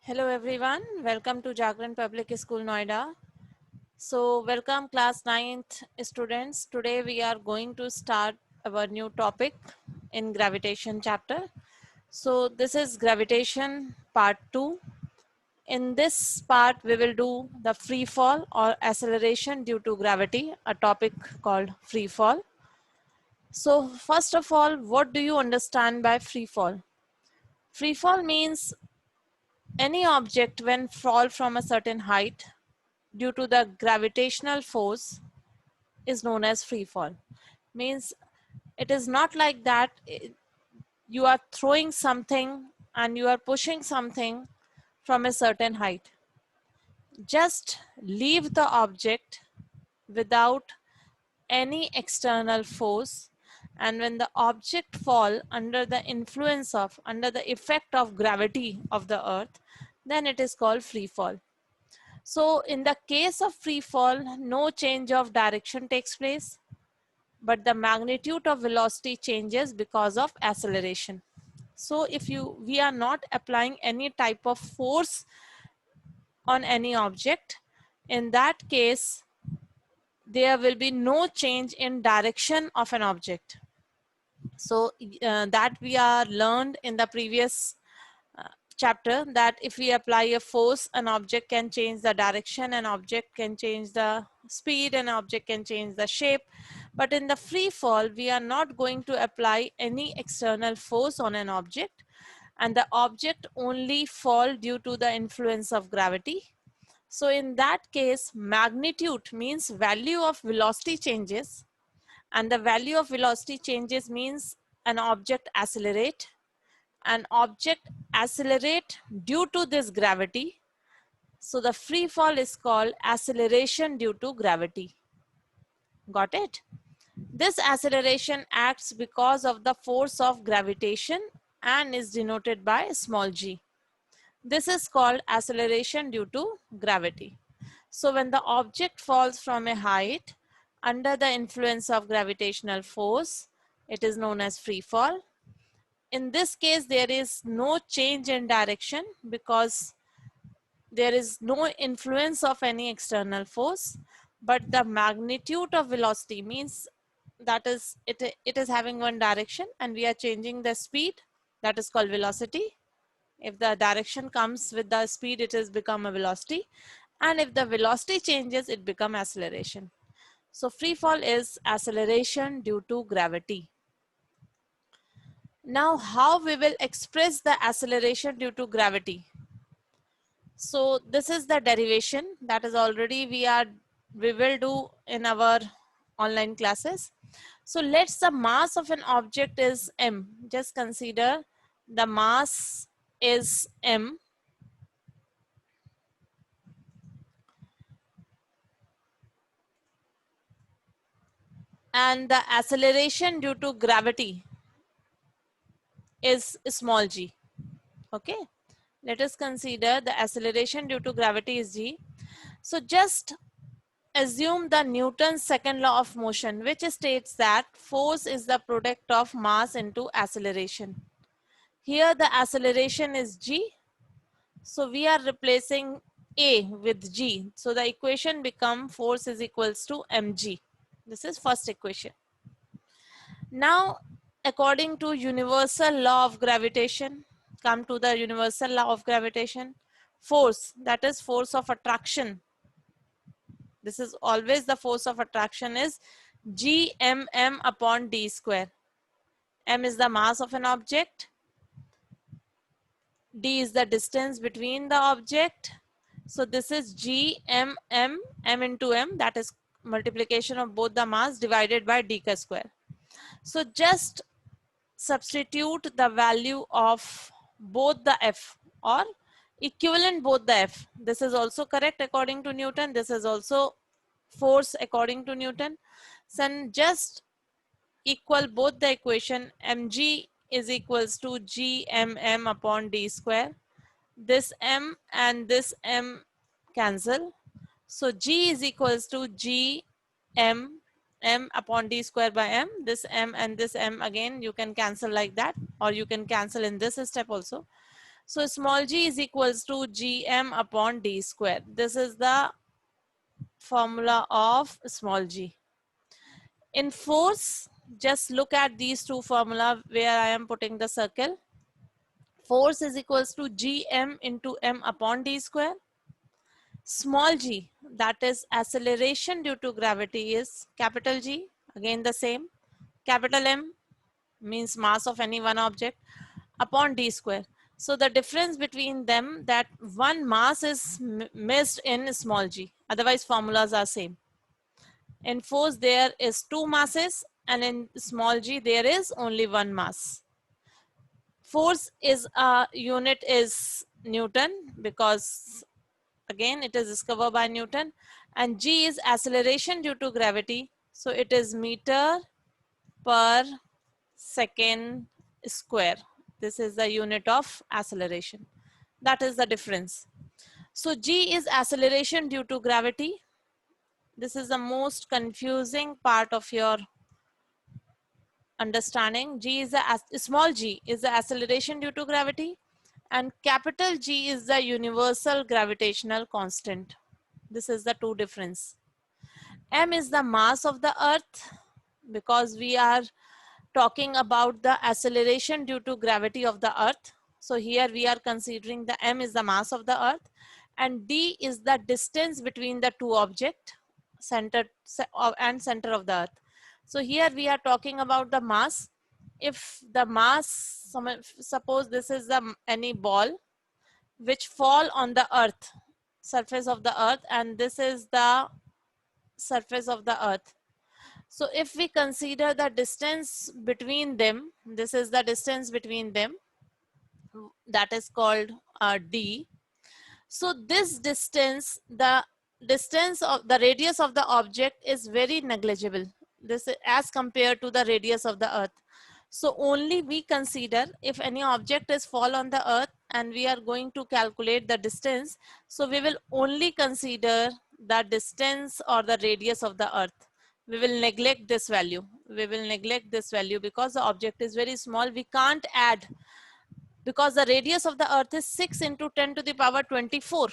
Hello everyone, welcome to Jagran Public School Noida. So welcome class 9th students. Today we are going to start our new topic in gravitation chapter. So this is gravitation part 2. In this part we will do the free fall or acceleration due to gravity, a topic called free fall. So first of all, what do you understand by free fall? Free fall means any object when fall from a certain height due to the gravitational force is known as free fall. Means it is not like that you are throwing something and you are pushing something from a certain height. Just leave the object without any external force, and when the object fall under the influence of, under the effect of gravity of the earth, then it is called free fall. So in the case of free fall, no change of direction takes place, but the magnitude of velocity changes because of acceleration. So if we are not applying any type of force on any object, in that case, there will be no change in direction of an object. So that we are learned in the previous uh, chapter, that if we apply a force, an object can change the direction, an object can change the speed, an object can change the shape. But in the free fall, we are not going to apply any external force on an object, and the object only fall due to the influence of gravity. So in that case, magnitude means value of velocity changes, and the value of velocity changes means an object accelerate. An object accelerate due to this gravity. So the free fall is called acceleration due to gravity. Got it? This acceleration acts because of the force of gravitation and is denoted by small g. This is called acceleration due to gravity. So when the object falls from a height under the influence of gravitational force, it is known as free fall. In this case, there is no change in direction because there is no influence of any external force, but the magnitude of velocity means that is it is having one direction and we are changing the speed, that is called velocity. If the direction comes with the speed, it has become a velocity, and if the velocity changes, it become acceleration. So free fall is acceleration due to gravity. Now how we will express the acceleration due to gravity? So this is the derivation that is already we will do in our online classes. So let's the mass of an object is m. Just consider the mass is m, and the acceleration due to gravity is small g. Okay, let us consider the acceleration due to gravity is g. So just assume the Newton's second law of motion, which states that force is the product of mass into acceleration. Here the acceleration is g, so we are replacing a with g. So the equation become force is equals to mg. This is first equation. Now, according to universal law of gravitation, come to the universal law of gravitation, force, that is force of attraction. This is always the force of attraction is gmm upon d square. M is the mass of an object. D is the distance between the object. So this is gmm, m into m, that is multiplication of both the mass divided by d square. So just substitute the value of both the f or equivalent both the f. This is also correct according to Newton. This is also force according to Newton. So just equal both the equation. Mg is equals to gmm upon d square. This m and this m cancel. So g is equals to g m upon d square by m. This m and this m again you can cancel like that, or you can cancel in this step also. So small g is equals to gm upon d square. This is the formula of small g. In force, just look at these two formula where I am putting the circle. Force is equals to gm into m upon d square. Small g, that is acceleration due to gravity, is capital G, again the same. Capital M means mass of any one object upon d square. So the difference between them, that one mass is missed in small g, otherwise formulas are same. In force there is two masses, and in small g there is only one mass. Force is a unit is Newton, because again it is discovered by Newton, and g is acceleration due to gravity, so it is meter per second square. This is the unit of acceleration. That is the difference. So g is acceleration due to gravity. This is the most confusing part of your understanding. G is the small g is the acceleration due to gravity, and capital G is the universal gravitational constant. This is the two difference. M is the mass of the earth, because we are talking about the acceleration due to gravity of the earth. So here we are considering the M is the mass of the earth, and D is the distance between the two objects, center and center of the earth. So here we are talking about the mass. If the mass, suppose this is the any ball which fall on the earth, surface of the earth, and this is the surface of the earth. So if we consider the distance between them, this is the distance between them, that is called d. So this distance, the distance of the radius of the object is very negligible, this as compared to the radius of the earth. So only we consider if any object is fall on the earth and we are going to calculate the distance, so we will only consider the distance or the radius of the earth. We will neglect this value. We will neglect this value because the object is very small. We can't add, because the radius of the earth is 6 into 10 to the power 24.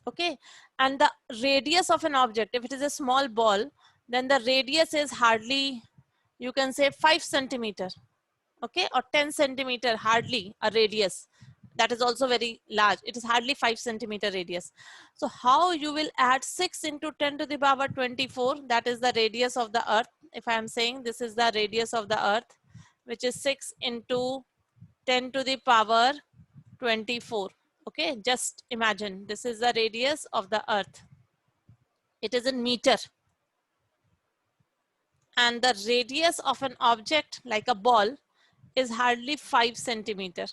Okay, and the radius of an object, if it is a small ball, then the radius is hardly, you can say 5 centimeter, okay, or 10 centimeter, hardly a radius. That is also very large. It is hardly 5 centimeter radius. So how you will add 6 into 10 to the power 24, that is the radius of the earth. If I am saying this is the radius of the earth, which is 6 into 10 to the power 24. Okay, just imagine this is the radius of the earth. It is in meter. And the radius of an object like a ball is hardly 5 centimeter.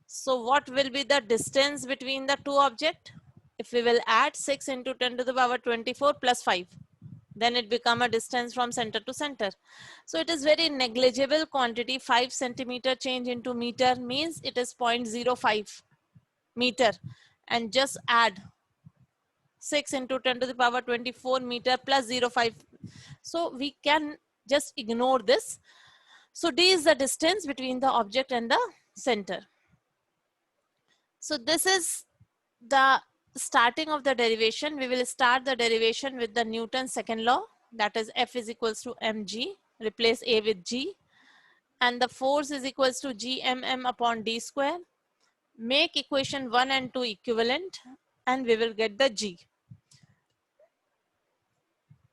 So what will be the distance between the two objects? If we will add 6 into 10 to the power 24 plus 5, then it become a distance from center to center. So it is very negligible quantity. 5 centimeter change into meter means it is 0.05 meter, and just add 6 into 10 to the power 24 meter plus 0.5. So we can just ignore this. So d is the distance between the object and the center. So this is the starting of the derivation. We will start the derivation with the Newton's second law, that is F is equals to mg, replace A with g, and the force is equals to gmm upon d square. Make equation 1 and 2 equivalent and we will get the g.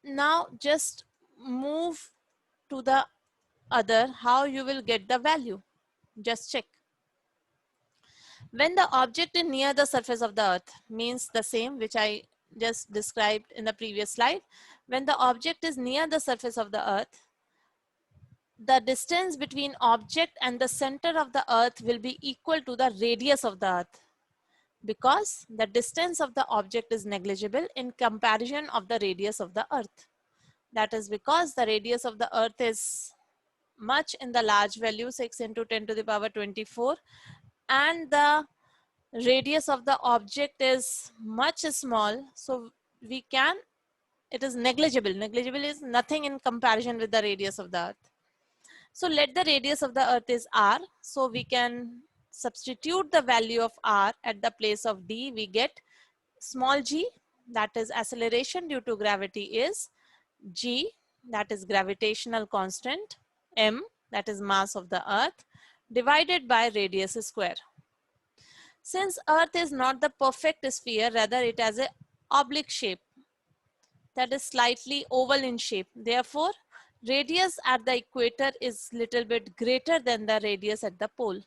Now just move to the other, how you will get the value. Just check. When the object is near the surface of the earth, means the same which I just described in the previous slide. When the object is near the surface of the earth, the distance between object and the center of the earth will be equal to the radius of the earth, because the distance of the object is negligible in comparison of the radius of the earth. That is because the radius of the earth is much in the large value, 6 into 10 to the power 24, and the radius of the object is much small. So we can, it is negligible. Negligible is nothing in comparison with the radius of the earth. So let the radius of the earth is r. So we can substitute the value of r at the place of d, we get small g, that is acceleration due to gravity, is g, that is gravitational constant, m, that is mass of the earth, divided by radius square. Since earth is not the perfect sphere, rather it has a oblique shape, that is slightly oval in shape. Therefore, radius at the equator is little bit greater than the radius at the pole.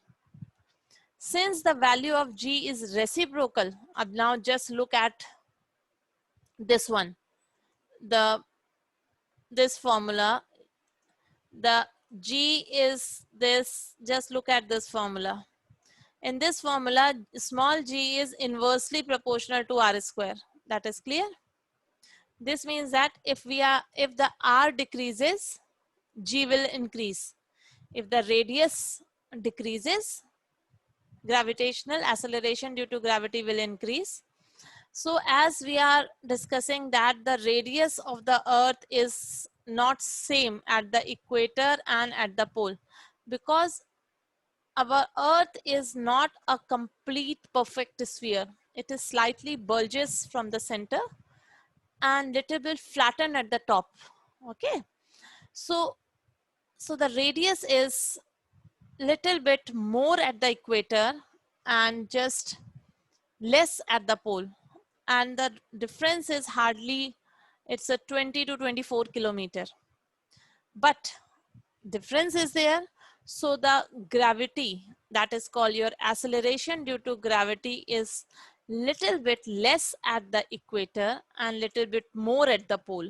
Since the value of g is reciprocal, now just look at this one, this formula, the g is this, just look at this formula. In this formula, small g is inversely proportional to r square. That is clear. This means that if the r decreases, g will increase. If the radius decreases, gravitational acceleration due to gravity will increase. So as we are discussing that the radius of the earth is not same at the equator and at the pole, because our earth is not a complete perfect sphere. It is slightly bulges from the center and little bit flattened at the top. Okay. So the radius is little bit more at the equator and just less at the pole. And the difference is hardly, it's a 20 to 24 kilometer. But difference is there. So the gravity, that is called your acceleration due to gravity, is little bit less at the equator and little bit more at the pole.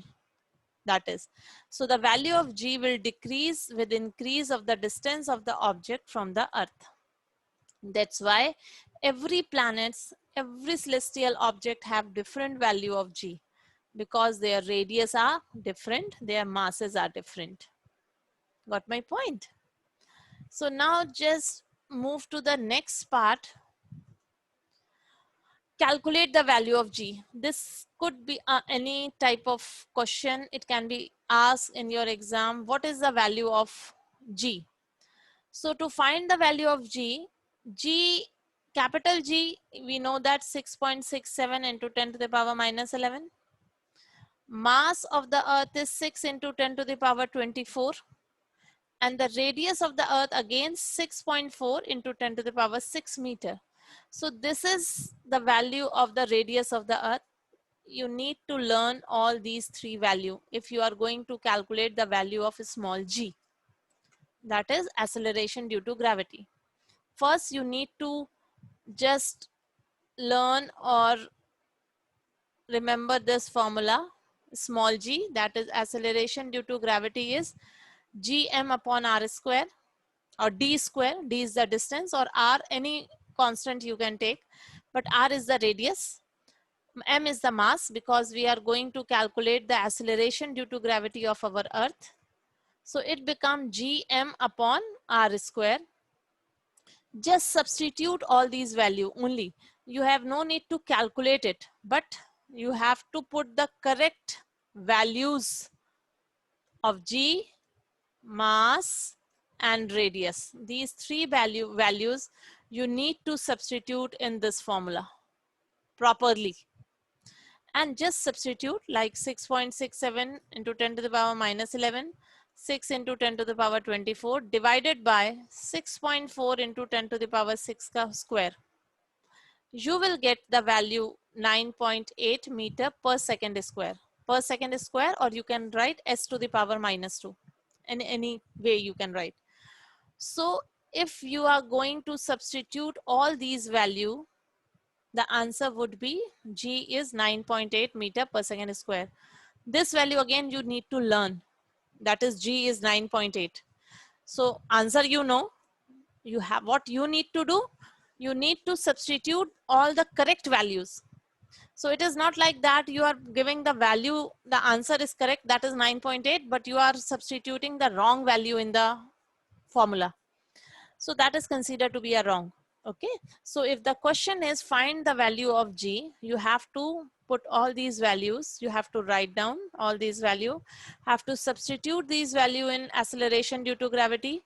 That is, so the value of g will decrease with increase of the distance of the object from the earth. That's why every planets, every celestial object have different value of g, because their radius are different, their masses are different. Got my point? So now just move to the next part. Calculate the value of g. This could be any type of question. It can be asked in your exam. What is the value of g? So to find the value of g, capital G, we know that 6.67 into 10 to the power minus 11. Mass of the earth is 6 into 10 to the power 24. And the radius of the earth again 6.4 into 10 to the power 6 meter. So this is the value of the radius of the earth. You need to learn all these three values if you are going to calculate the value of a small g, that is acceleration due to gravity. First, you need to just learn or remember this formula, small g, that is acceleration due to gravity, is gm upon r square, or d square. D is the distance, or r, any constant you can take, but r is the radius, m is the mass, because we are going to calculate the acceleration due to gravity of our earth. So it becomes gm upon r square. Just substitute all these value only. You have no need to calculate it, but you have to put the correct values of g, mass, and radius. These three values you need to substitute in this formula properly. And just substitute like 6.67 into 10 to the power minus 11, 6 into 10 to the power 24 divided by 6.4 into 10 to the power 6 square. You will get the value 9.8 meter per second square. Per second square, or you can write s to the power minus 2. In any way you can write. So if you are going to substitute all these value, the answer would be g is 9.8 meter per second square. This value again you need to learn, that is g is 9.8. So answer, you know, you have what you need to do. You need to substitute all the correct values. So it is not like that you are giving the value, the answer is correct, that is 9.8, but you are substituting the wrong value in the formula. So that is considered to be a wrong. Okay. So if the question is find the value of g, you have to put all these values. You have to write down all these value, have to substitute these value in acceleration due to gravity,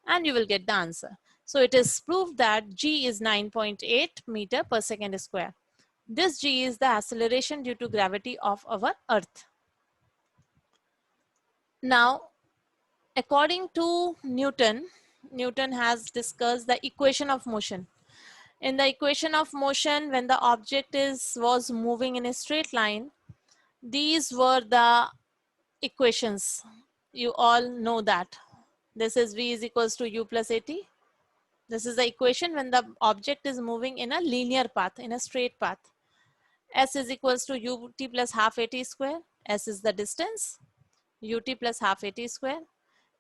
and you will get the answer. So it is proved that g is 9.8 meter per second square. This g is the acceleration due to gravity of our earth. Now, according to Newton, Newton has discussed the equation of motion. In the equation of motion, when the object was moving in a straight line, these were the equations. You all know that. This is v is equals to u plus at. This is the equation when the object is moving in a linear path, in a straight path. S is equals to ut plus half at square. S is the distance. Ut plus half at square.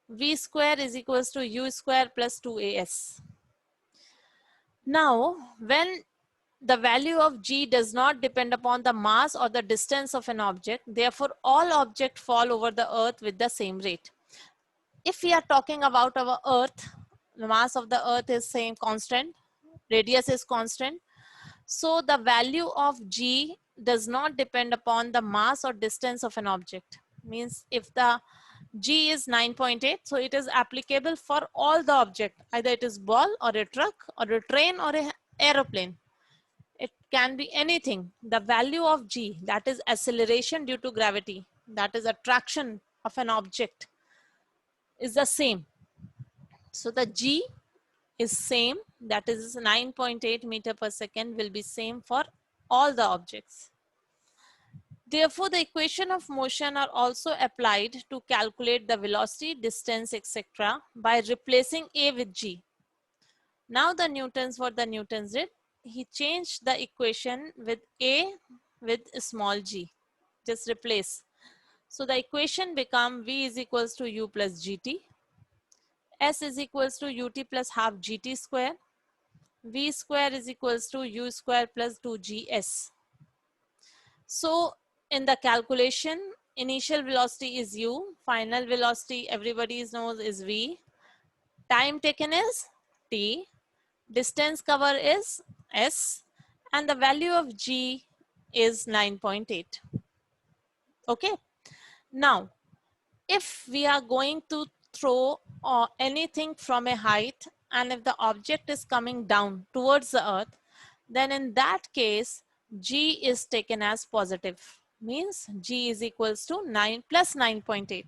V square is equals to u square plus 2as. Now, when the value of g does not depend upon the mass or the distance of an object, therefore all objects fall over the earth with the same rate. If we are talking about our earth, the mass of the earth is same constant, radius is constant. So the value of g does not depend upon the mass or distance of an object. Means if the g is 9.8, so it is applicable for all the object, either it is ball or a truck or a train or an aeroplane. It can be anything. The value of g, that is acceleration due to gravity, that is attraction of an object, is the same. So the g is same, that is 9.8 meter per second, will be same for all the objects. Therefore, the equation of motion are also applied to calculate the velocity, distance, etc. by replacing a with g. Now what the Newtons did, he changed the equation with a with small g. Just replace. So the equation become v is equals to u plus gt. S is equals to ut plus half gt square. V square is equals to u square plus 2gs. So in the calculation, initial velocity is u, final velocity everybody knows is v, time taken is t, distance cover is s, and the value of g is 9.8. Okay. Now, if we are going to throw anything from a height, and if the object is coming down towards the earth, then in that case, g is taken as positive. Means g is equals to 9 plus 9.8.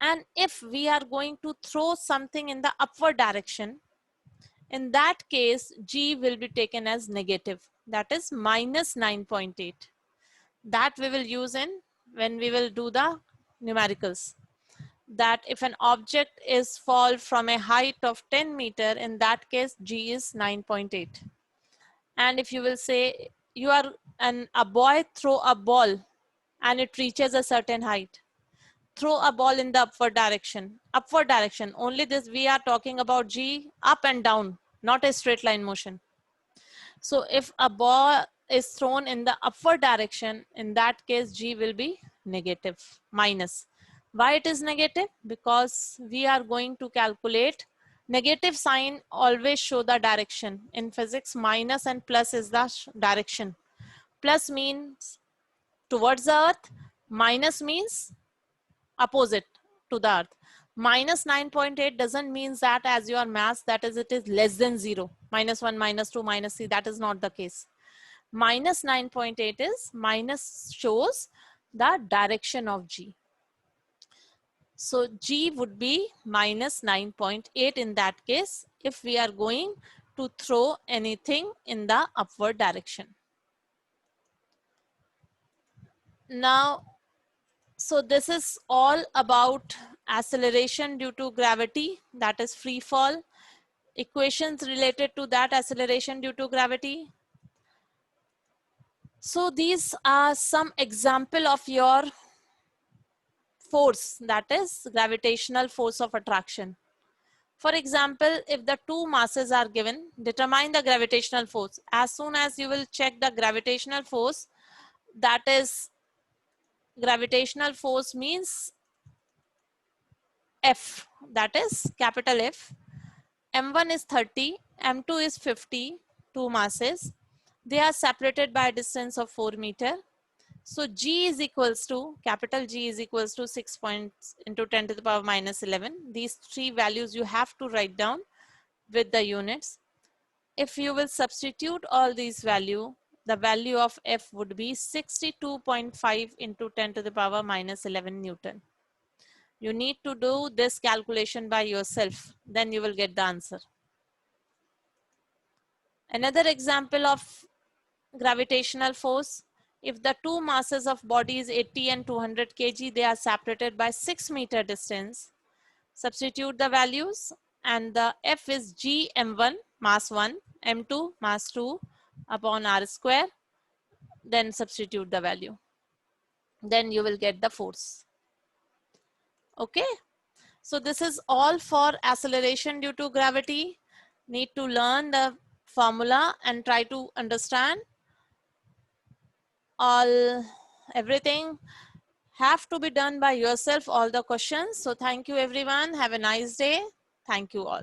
And if we are going to throw something in the upward direction, in that case, g will be taken as negative. That is minus 9.8. That we will use in when we will do the numericals. That if an object is fall from a height of 10 meter, in that case, g is 9.8. And if you will say you are a boy throw a ball and it reaches a certain height, throw a ball in the upward direction, only this we are talking about g up and down, not a straight line motion. So if a ball is thrown in the upward direction, in that case g will be negative, minus. Why it is negative? Because we are going to calculate, negative sign always show the direction. In physics, minus and plus is the direction. Plus means towards the earth, minus means opposite to the earth. Minus 9.8 doesn't mean that as your mass, that is it is less than 0. Minus 1, minus 2, minus 3, that is not the case. Minus 9.8 is minus shows the direction of g. So g would be minus 9.8 in that case if we are going to throw anything in the upward direction. Now, so this is all about acceleration due to gravity, that is free fall. Equations related to that acceleration due to gravity. So these are some example of your force, that is gravitational force of attraction. For example, if the two masses are given, determine the gravitational force. As soon as you will check the gravitational force, that is gravitational force means F, that is capital F. M1 is 30, M2 is 50, two masses. They are separated by a distance of 4 meter. So G is equals to, capital G is equals to 6 points into 10 to the power minus 11. These three values you have to write down. with the units. If you will substitute all these value, the value of F would be 62.5 into 10 to the power minus 11 Newton. You need to do this calculation by yourself, then you will get the answer. Another example of gravitational force, if the two masses of body is 80 and 200 kg, they are separated by 6-meter distance. Substitute the values and the F is g m1 mass 1, m2 mass 2 upon r square. Then substitute the value. Then you will get the force. Okay. So this is all for acceleration due to gravity. Need to learn the formula and try to understand all everything have to be done by yourself, all the questions. So thank you everyone. Have a nice day. Thank you all.